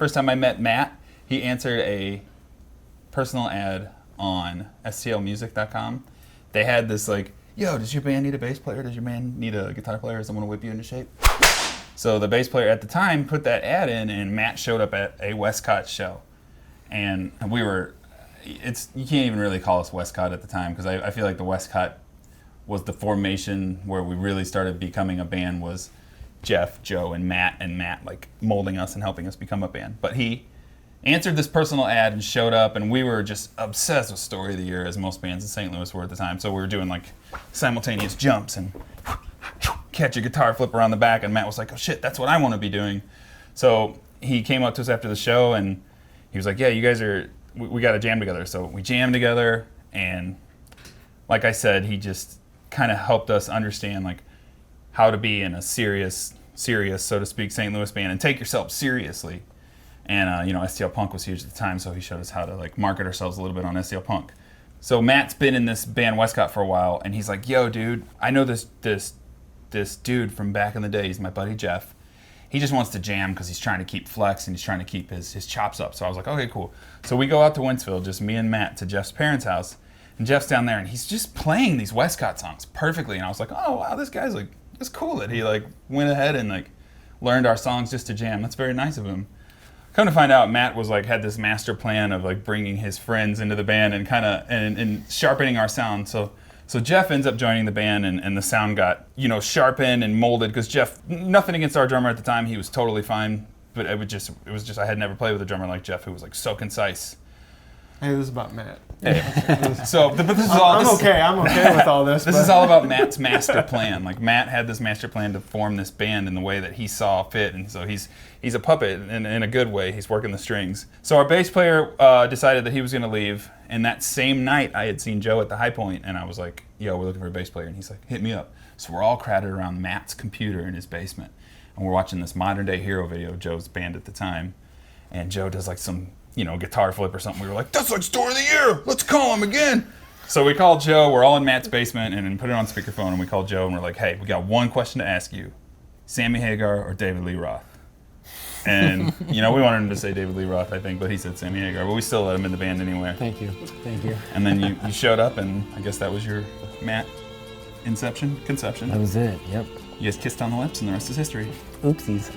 first time I met Matt, he answered a personal ad on stlmusic.com. They had this like, yo, does your band need a bass player? Does your band need a guitar player? Does someone whip you into shape? So the bass player at the time put that ad in, and Matt showed up at a Westcott show. And we were, you can't even really call us Westcott at the time, because I feel like the Westcott was the formation where we really started becoming a band, was Jeff, Joe, and Matt like molding us and helping us become a band. But he answered this personal ad and showed up, and we were just obsessed with Story of the Year, as most bands in St. Louis were at the time. So we were doing like simultaneous jumps and catch a guitar flip around the back, and Matt was like, oh shit, that's what I want to be doing. So he came up to us after the show, and he was like, yeah, you guys we got to jam together. So we jammed together, and like I said, he just kind of helped us understand like how to be in a serious, so to speak, St. Louis band and take yourself seriously. And STL Punk was huge at the time, so he showed us how to like market ourselves a little bit on STL Punk. So Matt's been in this band Westcott for a while, and he's like, yo, dude, I know this dude from back in the day. He's my buddy Jeff. He just wants to jam because he's trying to keep flex and he's trying to keep his chops up. So I was like, okay, cool. So we go out to Wentzville, just me and Matt, to Jeff's parents' house. And Jeff's down there, and he's just playing these Westcott songs perfectly. And I was like, oh, wow, this guy's like, it's cool that he like went ahead and like learned our songs just to jam. That's very nice of him. Come to find out, Matt was like had this master plan of like bringing his friends into the band and kind of and sharpening our sound. So Jeff ends up joining the band, and the sound got, sharpened and molded, because Jeff, nothing against our drummer at the time, he was totally fine, but it was just I had never played with a drummer like Jeff, who was like so concise. Hey, this is about Matt. Hey. But this is all. I'm okay with all this. This is all about Matt's master plan. Like Matt had this master plan to form this band in the way that he saw fit, and so he's a puppet in a good way. He's working the strings. So our bass player decided that he was going to leave, and that same night I had seen Joe at the High Point, and I was like, yo, we're looking for a bass player, and he's like, hit me up. So we're all crowded around Matt's computer in his basement, and we're watching this Modern Day Hero video of Joe's band at the time, and Joe does like some guitar flip or something. We were like, that's like Story of the Year. Let's call him again. So we called Joe. We're all in Matt's basement and put it on speakerphone, and we called Joe, and we're like, hey, we got one question to ask you. Sammy Hagar or David Lee Roth? And, we wanted him to say David Lee Roth, I think, but he said Sammy Hagar. But we still let him in the band anyway. Thank you. And then you showed up, and I guess that was your Matt conception. That was it, yep. You guys kissed on the lips, and the rest is history. Oopsies.